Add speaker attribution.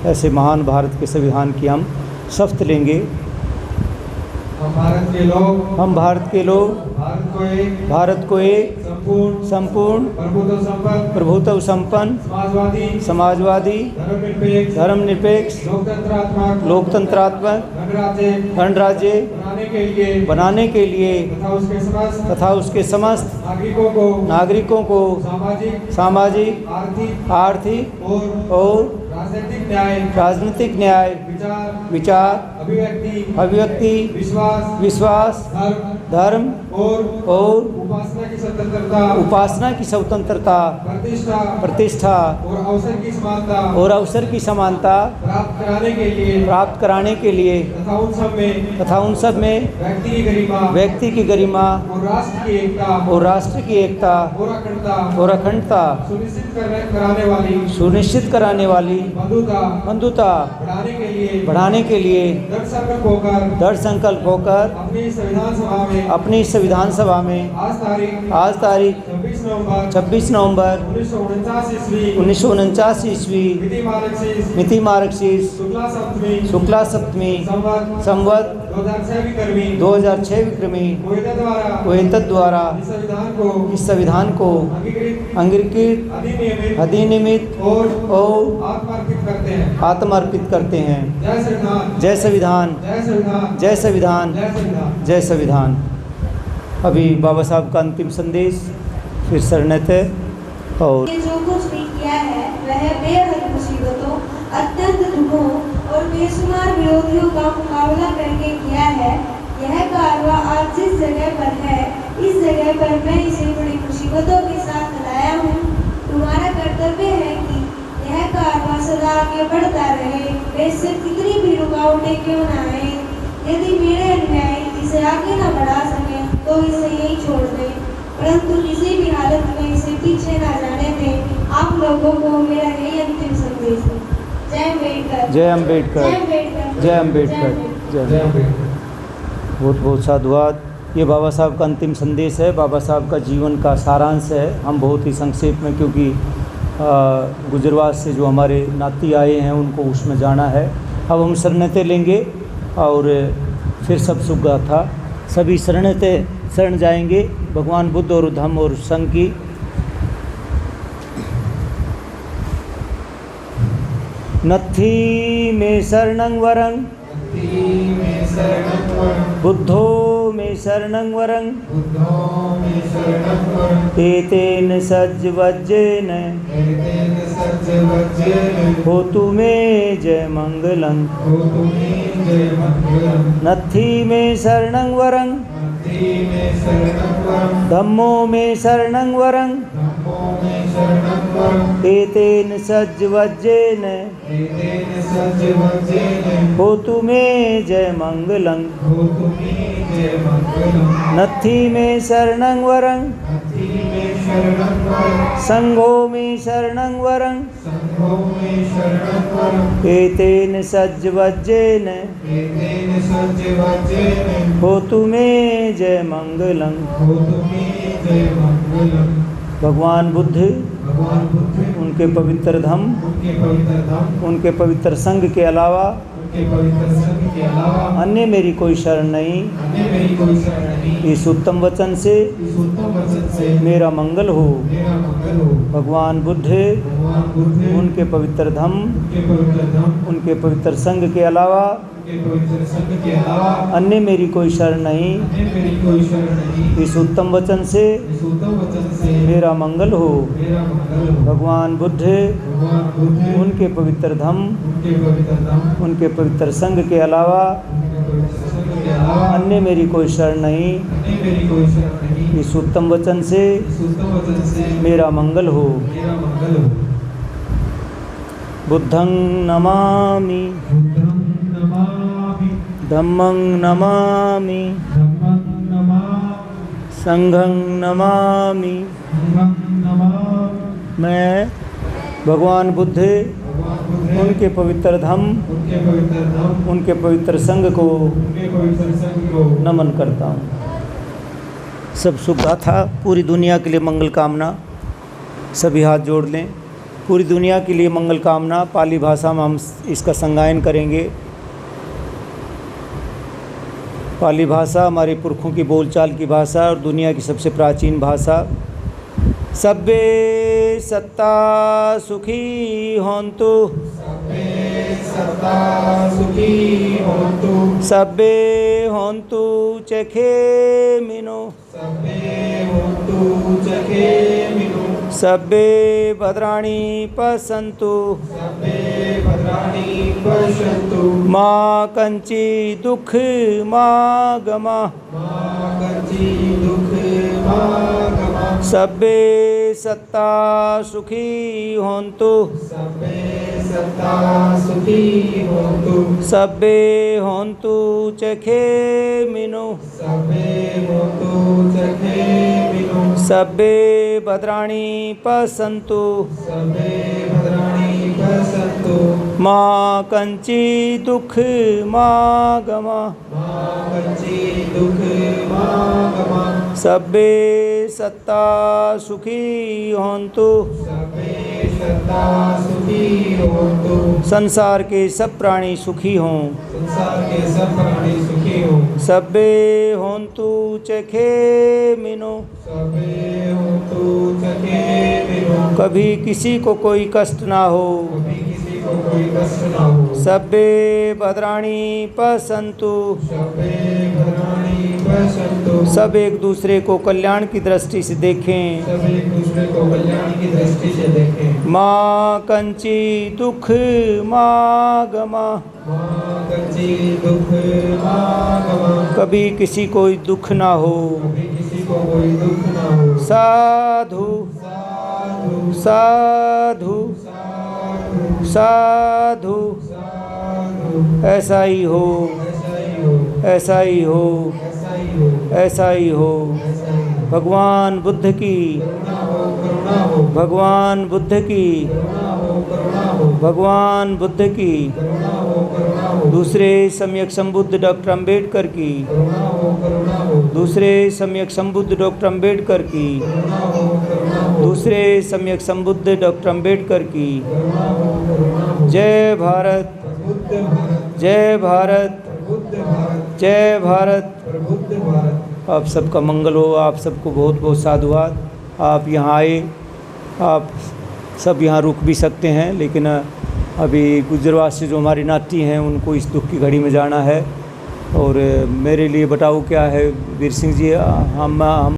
Speaker 1: ऐसे महान भारत के संविधान की हम शपथ लेंगे।
Speaker 2: हम भारत के लोग भारत को एक संपूर्ण प्रभुत्व संपन्न समाजवादी धर्मनिरपेक्ष लोकतंत्रात्मक गणराज्य बनाने के लिए तथा उसके समस्त नागरिकों को सामाजिक आर्थिक और राजनीतिक न्याय विचार अभिव्यक्ति विश्वास धर्म और उपासना की स्वतंत्रता प्रतिष्ठा और अवसर की समानता प्राप्त कराने के लिए तथा उन सब में व्यक्ति की गरिमा और राष्ट्र की एकता और अखंडता सुनिश्चित कराने वाली बंधुता बढ़ाने के लिए दृढ़ संकल्प होकर अपनी संविधान सभा में आज तारीख 26 नवंबर 1949 ईस्वी मिति मार्गशीर्ष शुक्ला सप्तमी संवत 2006 विक्रमी कोयतत द्वारा इस संविधान को अंगीकृत अधिनियमित और आत्मार्पित करते हैं। जय संविधान जय संविधान जय संविधान। अभी बाबा साहब का अंतिम संदेश फिर शरणत है। और
Speaker 3: जो कुछ भी किया है वह बेहद मुसीबतों अत्यंत दुखों और बेशुमार विरोधियों का मुकाबला करके किया है। यह कारवा आज जिस जगह पर है इस जगह पर मैं इसे बड़ी मुसीबतों के साथ लाया हूँ। तुम्हारा कर्तव्य है कि यह कारवा सदा आगे बढ़ता रहे, वैसे कितनी भी रुकावटें क्यों न आए। यदि मेरे अनुयायी इसे आगे न बढ़ा सके तो इसे यही छोड़ दें, परंतु किसी भी हालत में इसे पीछे न जाने दें। आप लोगों को मेरा यही अंतिम संदेश है। जय अम्बेडकर
Speaker 1: जय अम्बेडकर जय अम्बेडकर जय अम्बेडकर। बहुत बहुत साधुवाद। ये बाबा साहब का अंतिम संदेश है, बाबा साहब का जीवन का सारांश है। हम बहुत ही संक्षेप में, क्योंकि गुजरात से जो हमारे नाती आए हैं उनको उसमें जाना है। अब हम शरणतें लेंगे और फिर सब सुख गाथा सभी शरण जाएंगे भगवान बुद्ध और धम्म और संघ की। नत्थी में शरणं वरं बुद्धो में शरणं वरं एतेन सज्जवज्जेन होतु मे जय मंगलं। नत्थी में शरणं वरं धम्मो में शरणं वरं एतेन सज्जवज्जेन होतु मे जय मंगलं। नत्थी में शरणं वरं संघो में शरणं वरं एतेन सज्जवज्जेन होतु मे जय मंगलं। भगवान बुद्ध उनके पवित्र धम्म उनके पवित्र संघ के अलावा अन्य मेरी कोई शरण नहीं। इस उत्तम वचन से मेरा मंगल हो। भगवान बुद्ध उनके पवित्र धम्म उनके पवित्र संघ के अलावा अन्य मेरी कोई शरण नहीं। इस उत्तम वचन से मेरा मंगल हो। भगवान बुद्ध उनके पवित्र धम्म उनके पवित्र संघ के अलावा अन्य मेरी कोई शरण नहीं। इस उत्तम वचन से मेरा मंगल हो। बुद्धं नमामि धम्मं नमामि संघं नमामि। मैं भगवान बुद्ध उनके पवित्र धम्म उनके पवित्र संघ को नमन करता हूँ। सब सुख गाथा पूरी दुनिया के लिए मंगल कामना। सभी हाथ जोड़ लें। पूरी दुनिया के लिए मंगल कामना। पाली भाषा में हम इसका संगायन करेंगे। पाली भाषा हमारे पुरखों की बोलचाल की भाषा और दुनिया की सबसे प्राचीन भाषा। सब्बे सत्ता सुखी होन्तु, सब्बे होन्तु चखेमिनो, सब्बे भद्राणि पश्यन्तु, मा कंची दुख मा गमा, सब्बे सत्ता सुखी होन्तु, सब्बे होन्तु चखेमिनो, सब्बे भद्राणि पश्यन्तु, मा कंची दुख मा गमा, सब्बे सत्ता सुखी होन्तु। संसार के सब प्राणी सुखी हों, सब्बे होन्तु चखेमिनो, कभी किसी को कोई कष्ट ना हो, सब्बे भद्राणि पश्यन्तु, सब एक दूसरे को कल्याण की दृष्टि से देखें, माँ कंची दुख माँ गमा, कभी किसी कोई दुख ना हो, साधु साधु साधु, ऐसा ही हो, ऐसा ही हो, ऐसा ही हो। भगवान बुद्ध की, भगवान बुद्ध की, भगवान बुद्ध की, दूसरे सम्यक संबुद्ध डॉक्टर अंबेडकर की, दूसरे सम्यक संबुद्ध डॉक्टर अंबेडकर की, दूसरे सम्यक संबुद्ध डॉक्टर अंबेडकर की। जय भारत, जय भारत, जय भारत। आप सबका मंगल हो। आप सबको बहुत बहुत साधुवाद। आप यहाँ आए, आप सब यहाँ रुक भी सकते हैं, लेकिन अभी गुजरवासी जो हमारी नाती हैं उनको इस दुख की घड़ी में जाना है। और मेरे लिए बताओ क्या है वीर सिंह जी, हम